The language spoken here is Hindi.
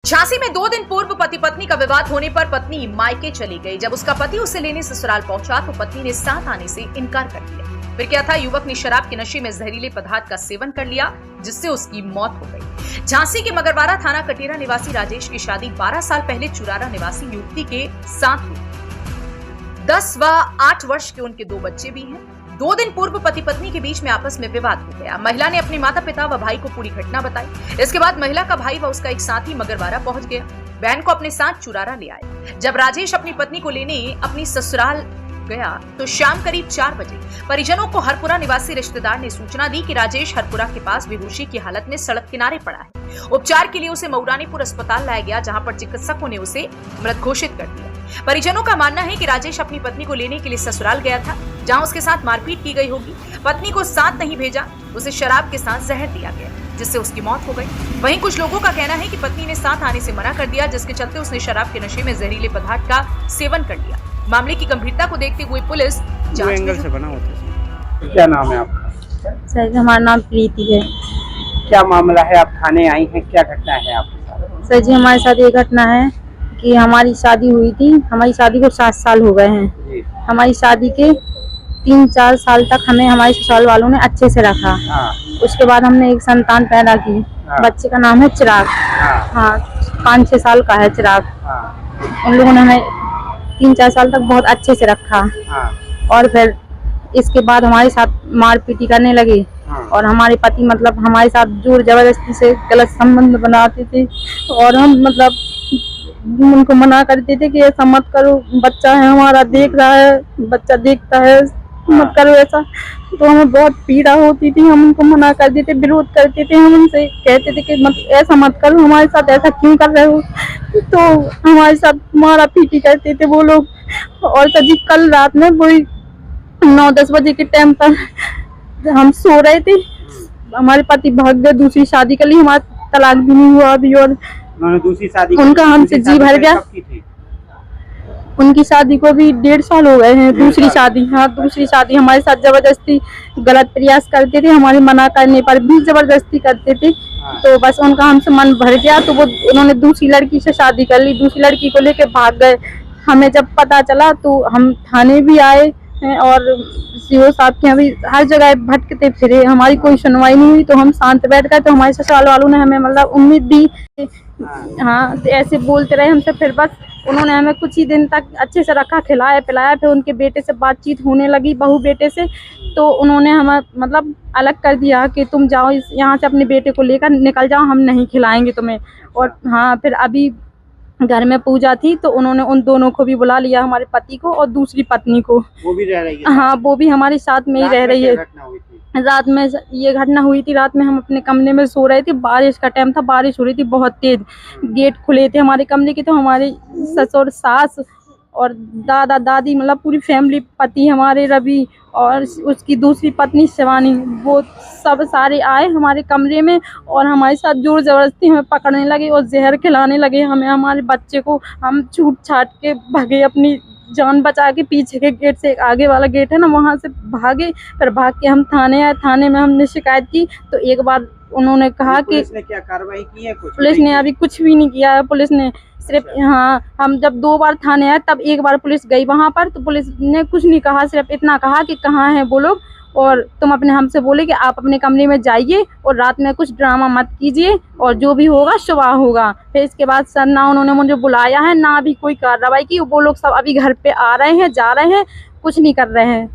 झांसी में 2 दिन पूर्व पति पत्नी का विवाद होने पर पत्नी मायके चली गई। जब उसका पति उसे लेने ससुराल पहुंचा तो पत्नी ने साथ आने से इनकार कर दिया। फिर क्या था, युवक ने शराब के नशे में जहरीले पदार्थ का सेवन कर लिया जिससे उसकी मौत हो गई। झांसी के मगरवाड़ा थाना कटेरा निवासी राजेश की शादी 12 साल पहले चुरारा निवासी युवती के साथ हुई। 10 व 8 वर्ष के उनके 2 बच्चे भी हैं। 2 दिन पूर्व पति पत्नी के बीच में आपस में विवाद हो गया। महिला ने अपने माता पिता व भाई को पूरी घटना बताई। इसके बाद महिला का भाई व उसका एक साथी मगरवाड़ा पहुंच गया। बहन को अपने साथ चुरारा ले आए। जब राजेश अपनी पत्नी को लेने अपनी ससुराल गया तो शाम करीब 4 बजे परिजनों को हरपुरा निवासी रिश्तेदार ने सूचना दी कि राजेश हरपुरा के पास बेहोशी की हालत में सड़क किनारे पड़ा है। उपचार के लिए उसे मऊरानीपुर अस्पताल लाया गया, जहां पर चिकित्सकों ने उसे मृत घोषित कर दिया। परिजनों का मानना है कि राजेश अपनी पत्नी को लेने के लिए ससुराल गया था, जहां उसके साथ मारपीट की गई होगी। पत्नी को साथ नहीं भेजा, उसे शराब के साथ जहर दिया गया जिससे उसकी मौत हो गई। वहीं कुछ लोगों का कहना है कि पत्नी ने साथ आने से मना कर दिया, जिसके चलते उसने शराब के नशे में जहरीले पदार्थ का सेवन कर लिया। मामले की गंभीरता को देखते हुए पुलिस जांच में से बना होता है। क्या नाम है आपका? सर, हमारा नाम प्रीति है। क्या मामला है, आप थाने आई हैं, क्या घटना है आपके साथ? सर जी, हमारे साथ ये घटना है कि हमारी शादी हुई थी। हमारी शादी को 7 साल हो गए हैं। हमारी शादी के 3-4 साल तक हमें हमारे ससुराल वालों ने अच्छे से रखा। उसके बाद हमने एक संतान पैदा की। बच्चे का नाम है चिराग। हाँ, 5-6 साल का है चिराग। उन लोगों ने हमें 3-4 साल तक बहुत अच्छे से रखा। और फिर इसके बाद हमारे साथ मारपीटी करने लगे। और हमारे पति मतलब हमारे साथ जोर जबरदस्ती से गलत संबंध बनाते थे। और हम मतलब उनको मना करते थे कि ऐसा मत करो, बच्चा है हमारा, देख रहा है, बच्चा देखता है, मत करो ऐसा। तो हमें बहुत पीड़ा होती थी। हम उनको मना कर देते, विरोध करते थे। हम उनसे कहते थे कि मत ऐसा मत करो, हमारे साथ ऐसा क्यों कर रहे हो। तो हमारे साथ मारा पीटी करते थे वो लोग। और सर जी, कल रात में वही 9-10 बजे के टाइम पर हम सो रहे थे, हमारे पति भाग गए, दूसरी शादी कर ली। हमारा तलाक भी नहीं हुआ अभी। और दूसरी शादी उनका हमसे जी भर गया। उनकी शादी को भी 1.5 साल हो गए हैं। दूसरी शादी, हाँ, दूसरी शादी हमारे साथ जबरदस्ती गलत प्रयास करते थे। हमारे मना करने पर भी जबरदस्ती करते थे। तो बस उनका हमसे मन भर गया तो उन्होंने दूसरी लड़की से शादी कर ली। दूसरी लड़की को लेके भाग गए। हमें जब पता चला तो हम थाने भी आए हैं और सीओ साहब के यहाँ भी हर जगह भटकते फिरे, हमारी कोई सुनवाई नहीं हुई। तो हम शांत बैठ गए। तो हमारे ससुराल वालों ने हमें मतलब उम्मीद दी। हाँ, तो ऐसे बोलते रहे हमसे। फिर बस उन्होंने हमें कुछ ही दिन तक अच्छे से रखा, खिलाया पिलाया। फिर उनके बेटे से बातचीत होने लगी, बहू बेटे से। तो उन्होंने हमें मतलब अलग कर दिया कि तुम जाओ यहाँ से, अपने बेटे को लेकर निकल जाओ, हम नहीं खिलाएंगे तुम्हें। और हाँ, फिर अभी घर में पूजा थी तो उन्होंने उन दोनों को भी बुला लिया, हमारे पति को और दूसरी पत्नी को। वो भी रह रही है? हाँ, वो भी हमारे साथ में ही रह रही है। रात में ये घटना हुई थी। रात में हम अपने कमरे में सो रहे थे, बारिश का टाइम था, बारिश हो रही थी बहुत तेज। गेट खुले थे हमारे कमरे के। तो हमारे ससुर, सास और दादा दादी मतलब पूरी फैमिली, पति हमारे रवि और उसकी दूसरी पत्नी शिवानी, वो सब सारे आए हमारे कमरे में। और हमारे साथ जोर जबरदस्ती हमें पकड़ने लगे और जहर खिलाने लगे हमें। हमारे बच्चे को हम छूट छाट के भागे, अपनी जान बचा के। पीछे के गेट से, आगे वाला गेट है ना, वहाँ से भागे। फिर भाग के हम थाने आए। थाने में हमने शिकायत की तो एक बार उन्होंने कहा कि पुलिस ने क्या कार्रवाई की है? पुलिस ने अभी कुछ भी नहीं किया है। पुलिस ने सिर्फ, हाँ, हम जब 2 बार थाने आए तब एक बार पुलिस गई वहाँ पर, तो पुलिस ने कुछ नहीं कहा, सिर्फ इतना कहा कि कहाँ है वो लोग और तुम अपने हमसे बोले कि आप अपने कमरे में जाइए और रात में कुछ ड्रामा मत कीजिए और जो भी होगा सुबह होगा। फिर इसके बाद सर ना उन्होंने मुझे बुलाया है, ना अभी कोई कार्रवाई की। वो लोग सब अभी घर पे आ रहे हैं, जा रहे हैं, कुछ नहीं कर रहे हैं।